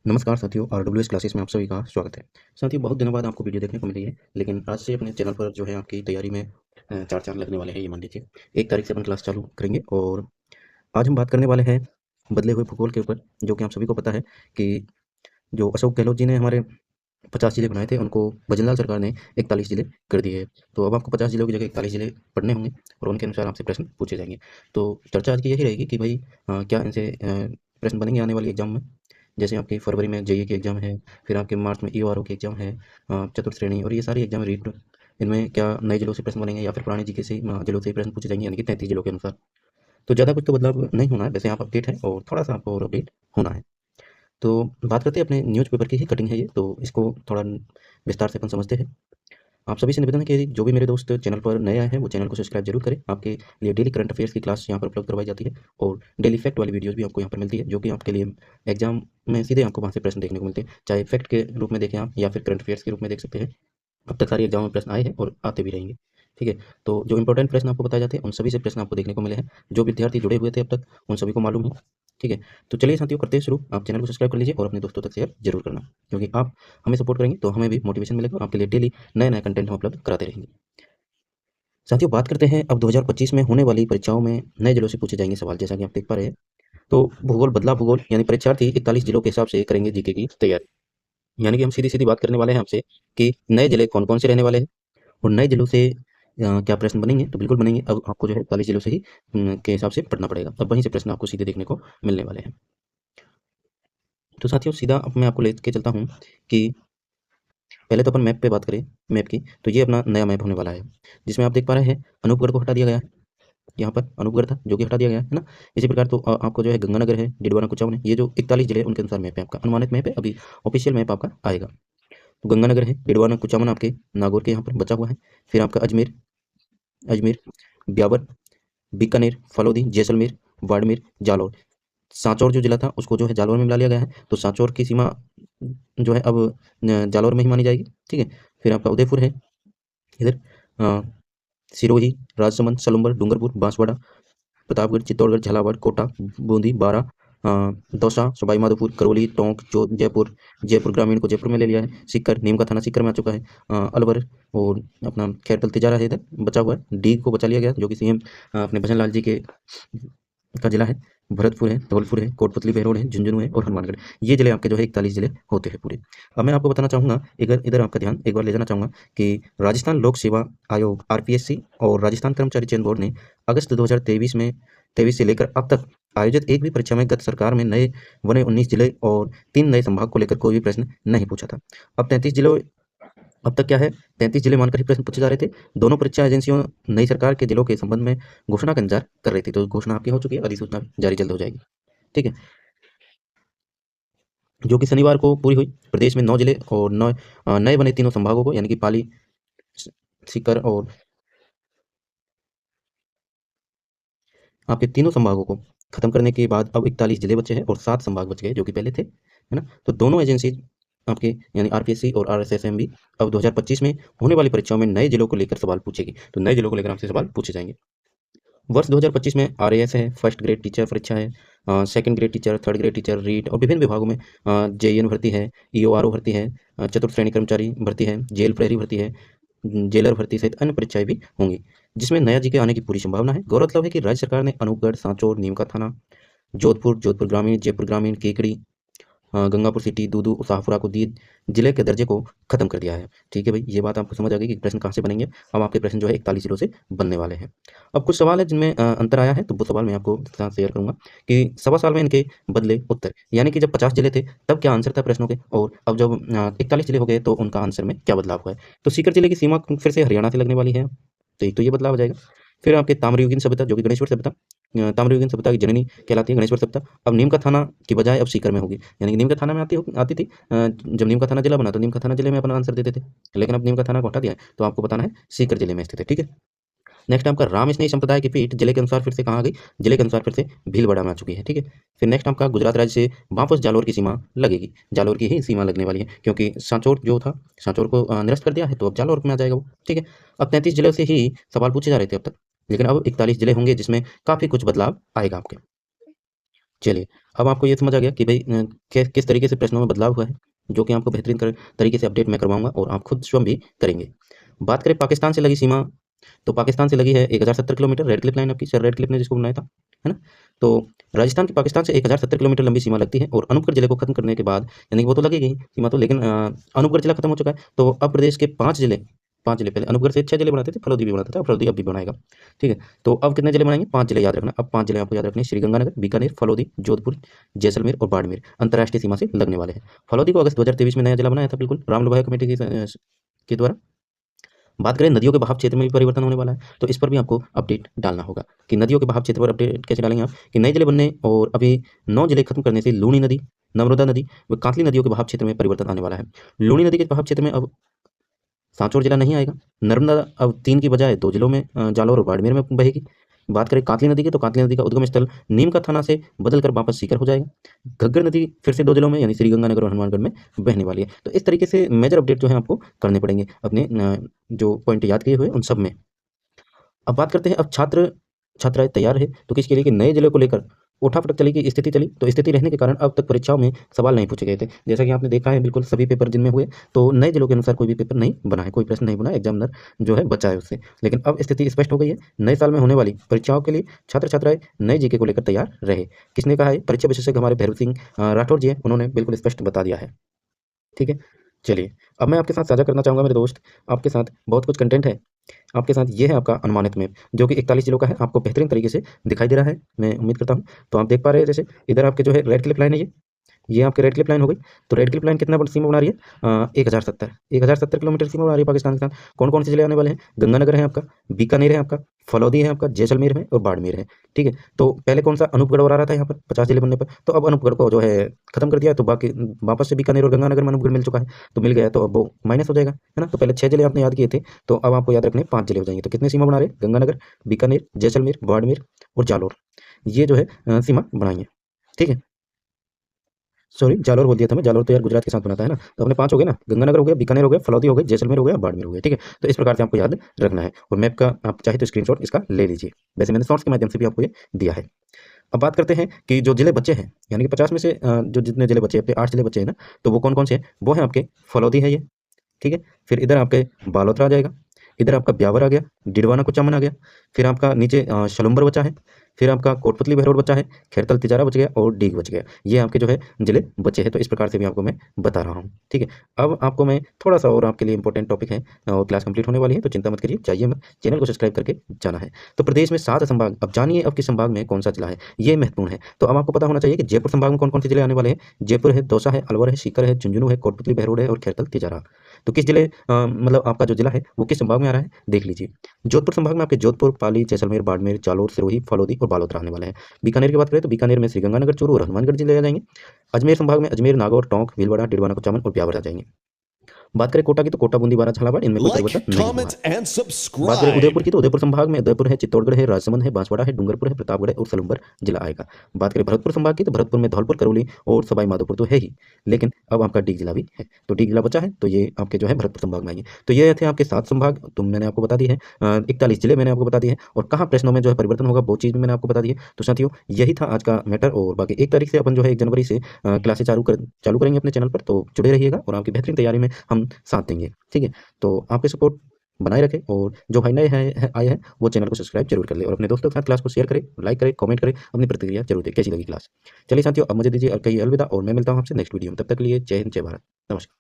नमस्कार साथियों, RWS classes में आप सभी का स्वागत है। साथियों, बहुत दिनों बाद आपको वीडियो देखने को मिली है, लेकिन आज से अपने चैनल पर जो है आपकी तैयारी में चार चांद लगने वाले हैं। ये मान लीजिए 1 तारीख से अपन क्लास चालू करेंगे और आज हम बात करने वाले हैं बदले हुए भूगोल के ऊपर। जो कि आप सभी को पता है कि जो अशोक गहलोत जी ने हमारे 50 जिले बनाए थे, उनको भजनलाल सरकार ने 41 जिले कर दिए हैं। तो अब आपको 50 जिलों की जगह 41 जिले पढ़ने होंगे और उनके अनुसार आपसे प्रश्न पूछे जाएंगे। तो चर्चा आज की यही रहेगी कि भाई क्या इनसे प्रश्न बनेंगे आने वाली एग्जाम में। जैसे आपकी फरवरी में जेईई की एग्ज़ाम है, फिर आपके मार्च में ईओआरओ की एग्ज़ाम है, चतुर्थ श्रेणी और ये सारी एग्ज़ाम रीट। इनमें क्या नए जिलों से प्रश्न बनेंगे या फिर पुराने जीके से जिलों से ही प्रश्न पूछे जाएंगे, यानी कि 33 जिलों के अनुसार। तो ज़्यादा कुछ तो बदलाव नहीं होना है, वैसे आप अपडेट है और थोड़ा सा आपको और अपडेट होना है। तो बात करते हैं अपने न्यूज़पेपर की ही कटिंग है ये, तो इसको थोड़ा विस्तार से अपन समझते हैं। आप सभी से निवेदन है कि जो भी मेरे दोस्त चैनल पर नए आए हैं वो चैनल को सब्सक्राइब जरूर करें। आपके लिए डेली करंट अफेयर्स की क्लास यहाँ पर उपलब्ध करवाई जाती है और डेली फैक्ट वाली वीडियोस भी आपको यहाँ पर मिलती है, जो कि आपके लिए एग्जाम में सीधे आपको वहाँ से प्रश्न देखने को मिलते हैं। चाहे फैक्ट के रूप में देखें आप या फिर करंट अफेयर्स के रूप में देख सकते हैं। अब तक सारी एग्जाम में प्रश्न आए हैं और आते भी रहेंगे। ठीक है, तो जो इंपॉर्टेंट प्रश्न आपको बताए जाते हैं उन सभी से प्रश्न आपको देखने को मिले हैं। जो विद्यार्थी जुड़े हुए थे अब तक उन सभी को मालूम है। ठीक है, तो चलिए साथियों, करते हैं शुरू। आप चैनल को सब्सक्राइब कर लीजिए और अपने दोस्तों तक शेयर जरूर करना, क्योंकि आप हमें सपोर्ट करेंगे तो हमें भी मोटिवेशन मिलेगा। आपके लिए डेली नए नए कंटेंट हम उपलब्ध कराते रहेंगे। साथियों, बात करते हैं अब 2025 में होने वाली परीक्षाओं में नए जिलों से पूछे जाएंगे सवाल। जैसा कि आप देख पा रहे हैं, तो भूगोल बदला भूगोल यानी परीक्षार्थी 41 जिलों के हिसाब से करेंगे जीके की तैयारी। यानी कि हम सीधी सीधी बात करने वाले हैं आपसे कि नए जिले कौन कौन से रहने वाले हैं और नए जिलों से क्या प्रश्न बनेंगे। तो बिल्कुल बनेंगे। अब आपको जो है 41 जिलों से ही के हिसाब से पढ़ना पड़ेगा। अब वहीं से प्रश्न आपको सीधे देखने को मिलने वाले हैं। तो साथियों, सीधा अब मैं आपको लेके चलता हूँ कि पहले तो अपन मैप पे बात करें। मैप की तो ये अपना नया मैप होने वाला है, जिसमें आप देख पा रहे हैं अनूपगढ़ को हटा दिया गया है। यहाँ पर अनूपगढ़ था जो कि हटा दिया गया है ना। इसी प्रकार तो आपको जो है गंगानगर है, डिडवाना कुचामन है। ये जो 41 जिले हैं उनके अनुसार मैप है आपका, अनुमानित मैप है, अभी ऑफिशियल मैप आपका आएगा। तो गंगानगर है, डिडवाना कुचामन आपके नागौर के यहाँ पर बचा हुआ है। फिर आपका अजमेर, अजमेर, ब्यावर, बीकानेर, फलौदी, जैसलमेर, बाड़मेर, जालौर। सांचौर जो जिला था उसको जो है जालौर में मिला लिया गया है। तो सांचौर की सीमा जो है अब जालौर में ही मानी जाएगी। ठीक है, फिर आपका उदयपुर है इधर, अ, सिरोही, राजसमंद, सलुम्बर, डूंगरपुर, बांसवाड़ा, प्रतापगढ़, चित्तौड़गढ़, झालावाड़, कोटा, बूंदी, बारा, दौसा, सवाई माधोपुर, करौली, टोंक, जयपुर। जयपुर ग्रामीण को जयपुर में ले लिया है। सीकर, नीम का थाना सीकर में आ चुका है। अलवर और अपना खैरतल तिजारा है इधर बचा हुआ है। डी को बचा लिया गया, जो कि सीएम अपने भजन लाल जी के का जिला है। भरतपुर है, धौलपुर है, कोटपुतली, बहरोड है, झुंझुनू है और हनुमानगढ़। ये जिले आपके जो है 41 जिले होते हैं पूरे। अब मैं आपको बताना चाहूँगा, इधर इधर आपका ध्यान एक बार ले जाना चाहूँगा कि राजस्थान लोक सेवा आयोग आरपीएससी और राजस्थान कर्मचारी चयन बोर्ड ने अगस्त 2023 से लेकर अब तक आयोजित एक भी परीक्षा में गत सरकार में नए बने 19 जिले और 3 नए संभाग को लेकर कोई भी प्रश्न नहीं पूछा था। अब 33 जिलों अब तक क्या है, 33 जिले मानकर ही प्रश्न पूछे जा रहे थे। दोनों परीक्षा एजेंसियों नई सरकार के जिलों के संबंध में घोषणा का इंतजार कर रही थी। तो घोषणा आपकी हो चुकी है, अधिसूचना जारी जल्द हो जाएगी। ठीक है, जो कि शनिवार को पूरी हुई। प्रदेश में 9 जिले और 9 नए बने तीनों संभागों को, यानी कि पाली, सीकर और आपके तीनों संभागों को खत्म करने के बाद अब 41 जिले बचे हैं और 7 संभाग बच गए जो कि पहले थे, है ना। तो दोनों एजेंसी आपके यानी आरपीएससी और आरएसएसएम भी अब 2025 में होने वाली परीक्षाओं में नए जिलों को लेकर सवाल पूछेगी। तो नए जिलों को लेकर आपसे सवाल पूछे जाएंगे। वर्ष 2025 में आरएएस है, फर्स्ट ग्रेड टीचर परीक्षा है, second grade teacher, third grade teacher, REET और विभिन्न विभागों में जेईएन भर्ती है, ईओआरओ भर्ती है, चतुर्थ श्रेणी कर्मचारी भर्ती है, जेल प्रहरी भर्ती है, जेलर भर्ती सहित अन्य परीक्षाएं भी होंगी, जिसमें नया जीके आने की पूरी संभावना है। गौरतलब है कि राज्य सरकार ने अनूपगढ़, सांचौर, नीमका थाना, जोधपुर ग्रामीण, जयपुर ग्रामीण, केकड़ी, गंगापुर सिटी, दूदू, शाहपुरा को दिए जिले के दर्जे को खत्म कर दिया है। ठीक है भाई, ये बात आपको समझ आ गई कि प्रश्न कहाँ से बनेंगे। अब आपके प्रश्न जो है 41 जिलों से बनने वाले हैं। अब कुछ सवाल है जिनमें अंतर आया है, तो वो सवाल मैं आपको साथ शेयर करूंगा कि सवा साल में इनके बदले उत्तर, यानी कि जब 50 जिले थे तब क्या आंसर था प्रश्नों के, और अब जब 41 जिले हो गए तो उनका आंसर में क्या बदलाव हुआ है। तो सीकर जिले की सीमा फिर से हरियाणा से लगने वाली है, तो एक तो ये बदलाव हो जाएगा। फिर आपके ताम्रयुगीन सभ्यता जो कि गणेश्वर सभ्यता, ताम्रयुगीन सभ्यता की जननी कहलाती है गणेश्वर सभ्यता, अब नीम का थाना की बजाय अब सीकर में होगी। यानी कि नीम का थाना में आती थी, जब नीम का थाना जिला बना तो नीम का थाना जिले में अपना आंसर देते थे, लेकिन अब नीम का थाना को हटा दिया है तो आपको बताना है सीकर जिले में स्थित है। ठीक है, नेक्स्ट आपका राम स्नेही संप्रदाय की पीठ जिले के अनुसार फिर से कहाँ आ गई, जिले के अनुसार फिर से भीलवाड़ा में आ चुकी है। ठीक है, फिर नेक्स्ट आपका गुजरात राज्य से वापस जालोर की सीमा लगेगी, जालोर की ही सीमा लगने वाली है, क्योंकि सांचौर जो था सांचौर को निरस्त कर दिया है, तो अब जालोर में आ जाएगा वो। ठीक है, अब 33 जिलों से ही सवाल पूछे जा रहे थे अब तक, लेकिन अब 41 जिले होंगे जिसमें काफ़ी कुछ बदलाव आएगा आपके। चलिए, अब आपको ये समझ आ गया कि भाई किस तरीके से प्रश्नों में बदलाव हुआ है, जो कि आपको बेहतरीन तरीके से अपडेट मैं करवाऊँगा और आप खुद स्वयं भी करेंगे। बात करें पाकिस्तान से लगी सीमा, तो पाकिस्तान से लगी है 1070 किलोमीटर, रेड क्लिफ लाइन आपकी सर रेड क्लिफ ने जिसको बनाया था, है ना? तो राजस्थान की पाकिस्तान से 1070 किलोमीटर लंबी सीमा लगती है और अनूपगढ़ जिले को खत्म करने के बाद, यानी कि वो तो लगेगी सीमा तो, लेकिन अनूपगढ़ जिला खत्म हो चुका है, तो अब प्रदेश के 5 जिले, पहले अनूपगढ़ से 6 जिले बनाते थे, फलोदी भी बनाता था, फलोदी अब भी बनाएगा, ठीक है? तो अब कितने जिले बनाएंगे? 5 जिले याद रखना, अब 5 जिले आपको याद रखने हैं, श्रीगंगानगर, बीकानेर, फलोदी, जोधपुर, जैसलमेर और बाड़मेर अंतर्राष्ट्रीय सीमा से लगने वाले हैं। फलोदी को अगस्त 2023 में नया जिला बनाया था, बिल्कुल राम लोभाया कमेटी के द्वारा। बात करें नदियों के बहाव क्षेत्र में भी परिवर्तन होने वाला है, तो इस पर भी आपको अपडेट डालना होगा कि नदियों के बहाव क्षेत्र पर अपडेट कैसे डालेंगे आप, कि नए जिले बनने और अभी 9 जिले खत्म करने से लूणी नदी, नर्मदा नदी व कांतली नदियों के बहाव क्षेत्र में परिवर्तन आने वाला है। लूणी नदी के बहाव क्षेत्र में अब सांचौर जिला नहीं आएगा। नर्मदा अब 3 की बजाय 2 जिलों में जालौर और बाड़मेर में बहेगी। बात करें कांतली नदी की, तो कांतली नदी का उद्गम स्थल नीमका थाना से बदलकर वापस सीकर हो जाएगा। घग्गर नदी फिर से 2 जिलों में यानी श्रीगंगानगर और हनुमानगढ़ में बहने वाली है। तो इस तरीके से मेजर अपडेट जो है आपको करने पड़ेंगे अपने जो पॉइंट याद किए हुए उन सब में। अब बात करते हैं, अब छात्राएं तैयार है तो किसके लिए, कि नए जिले को लेकर उठापटक चली की स्थिति चली, तो स्थिति रहने के कारण अब तक परीक्षाओं में सवाल नहीं पूछे गए थे। जैसा कि आपने देखा है, बिल्कुल सभी पेपर जिनमें हुए, तो नए जिलों के अनुसार कोई भी पेपर नहीं बना है, कोई प्रश्न नहीं बना, एग्जामिनर जो है बचा है उससे। लेकिन अब स्थिति स्पष्ट हो गई है, नए साल में होने वाली परीक्षाओं के लिए छात्र छात्राएं नए जीके को लेकर तैयार रहे। किसने कहा है? परीक्षा विशेषज्ञ हमारे भैरव सिंह राठौर जी हैं, उन्होंने बिल्कुल स्पष्ट बता दिया है। ठीक है, चलिए अब मैं आपके साथ साझा करना चाहूँगा मेरे दोस्त, आपके साथ बहुत कुछ कंटेंट है। आपके साथ ये है आपका अनुमानित मैप, जो कि 41 जिलों का है, आपको बेहतरीन तरीके से दिखाई दे रहा है, मैं उम्मीद करता हूँ। तो आप देख पा रहे हैं, जैसे इधर आपके जो है रेड क्लिप लाइन है, ये आपकी रेड क्लिप लाइन हो गई। तो रेड क्लिप लाइन कितना सीमा बना रही है? 1070 किलोमीटर सीमा बना रही है पाकिस्तान के साथ। कौन कौन से जिले आने वाले हैं? गंगानगर है आपका, बीकानेर है आपका, फलौदी है आपका, जैसलमेर है और बाड़मेर है। ठीक है, तो पहले कौन सा अनूपगढ़ और आ रहा था यहाँ पर 50 जिले बनने पर, तो अब अनूपगढ़ को जो है खत्म कर दिया है, तो बाकी वापस से बीकानेर और गंगानगर में अनूपगढ़ मिल चुका है, तो मिल गया, तो अब वो माइनस हो जाएगा, है ना? तो पहले 6 जिले आपने याद किए थे, तो अब आपको याद रखने 5 जिले हो जाएंगे। तो कितने सीमा बना रहे? गंगानगर, बीकानेर, जैसलमेर, बाड़मेर और जालोर, ये जो है सीमा बनाएंगे। ठीक है, सॉरी जालोर बोल दिया था मैं, जालोर तो यार गुजरात के साथ बनाता है ना। तो अपने 5 हो गए ना, गंगानगर हो गया, बीकानेर हो गया, फलौदी हो गई, जैसलमेर हो गया, बाड़मेर हो गया। ठीक है, तो इस प्रकार से आपको याद रखना है, और मैप का आप चाहे तो स्क्रीनशॉट इसका ले लीजिए, वैसे मैंने शॉर्ट्स के माध्यम से भी आपको ये दिया है। अब बात करते हैं कि जो जिले बचे हैं, यानी कि 50 में से जो जितने जिले बचे हैं, अपने 8 जिले बचे हैं ना, तो वो कौन कौन से हैं? वो है आपके फलौदी है ये, ठीक है, फिर इधर आपके बालोतरा आ जाएगा, इधर आपका ब्यावर आ गया, डिडवाना कुचामन आ गया, फिर आपका नीचे शलुम्बर बचा है, फिर आपका कोटपुतली बहरोड बचा है, खैरतल तिजारा बच गया और डीग बच गया। ये आपके जो है जिले बचे हैं, तो इस प्रकार से भी आपको मैं बता रहा हूँ। ठीक है, अब आपको मैं थोड़ा सा और आपके लिए इंपॉर्टेंट टॉपिक है, और क्लास कंप्लीट होने वाली है, तो चिंता मत करिए, चाहिए मत, चैनल को सब्सक्राइब करके जाना है। तो प्रदेश में 7 संभाग, अब जानिए अब किस संभाग में कौन सा जिला है, ये महत्वपूर्ण है। तो अब आपको पता होना चाहिए कि जयपुर संभाग में कौन कौन से जिले आने वाले हैं। जयपुर है, दौसा है, अलवर है, सीकर है, झुंझुनू है, कोटपुतली बहरोड है और खैरतल तिजारा। तो किस जिले मतलब आपका जो जिला है वो किस संभाग में आ रहा है, देख लीजिए। जोधपुर संभाग में आपके जोधपुर, पाली, जैसलमेर, बाड़मेर, जालोर, सिरोही, फलौदी और बालोतरा आने वाले हैं। बीकानेर की बात करें तो बीकानेर में श्रीगंगानगर, चूरू और हनुमानगढ़ जिले आ जाएंगे। अजमेर संभाग में अजमेर, नागौर, टोंक, भीलवाड़ा, डिडवाना कुचामन और ब्यावर आ जाएंगे। बात करें कोटा की, तो कोटा, बूंदी, बारा, झालावाड़, इनमें कोई Like, परिवर्तन नहीं हुआ comment, है। and बात करें उदयपुर subscribe. की, तो उदयपुर संभाग में उदयपुर है, चित्तौड़गढ़ है, राजसमंद है, बांसवाड़ा है, डूंगरपुर है, प्रतापगढ़ है और सलूम्बर जिला आएगा। बात करें भरतपुर संभाग की, तो भरतपुर में धौलपुर, करौली और सवाई माधोपुर तो है ही, लेकिन अब आपका डीग जिला भी है, तो डीग जिला बचा है, तो ये आपके जो है भरतपुर संभाग में आएंगे। तो ये थे आपके 7 संभाग, तो मैंने आपको बता दी है, 41 जिले मैंने आपको बता दिए हैं, और कहाँ प्रश्नों में जो है परिवर्तन होगा वो चीज़ भी मैंने आपको बता दी है। तो साथियों, यही था आज का मैटर, और बाकी 1 तारीख से अपन जो है 1 जनवरी से क्लासेस चालू करेंगे अपने चैनल पर, तो जुड़े रहिएगा और आपकी बेहतरीन तैयारी में हम साथ देंगे। ठीक है, तो आपके सपोर्ट बनाए रखें, और जो भाई नए आए हैं वो चैनल को सब्सक्राइब जरूर कर ले, और अपने दोस्तों के साथ क्लास को शेयर करें, लाइक करें, कमेंट करें, अपनी प्रतिक्रिया जरूर दें कैसी लगी क्लास। चलिए साथियों, अब मुझे दीजिए कहिए अलविदा, और मैं मिलता हूँ आपसे नेक्स्ट वीडियो में। तब तक के लिए जय हिंद, जय भारत, नमस्कार।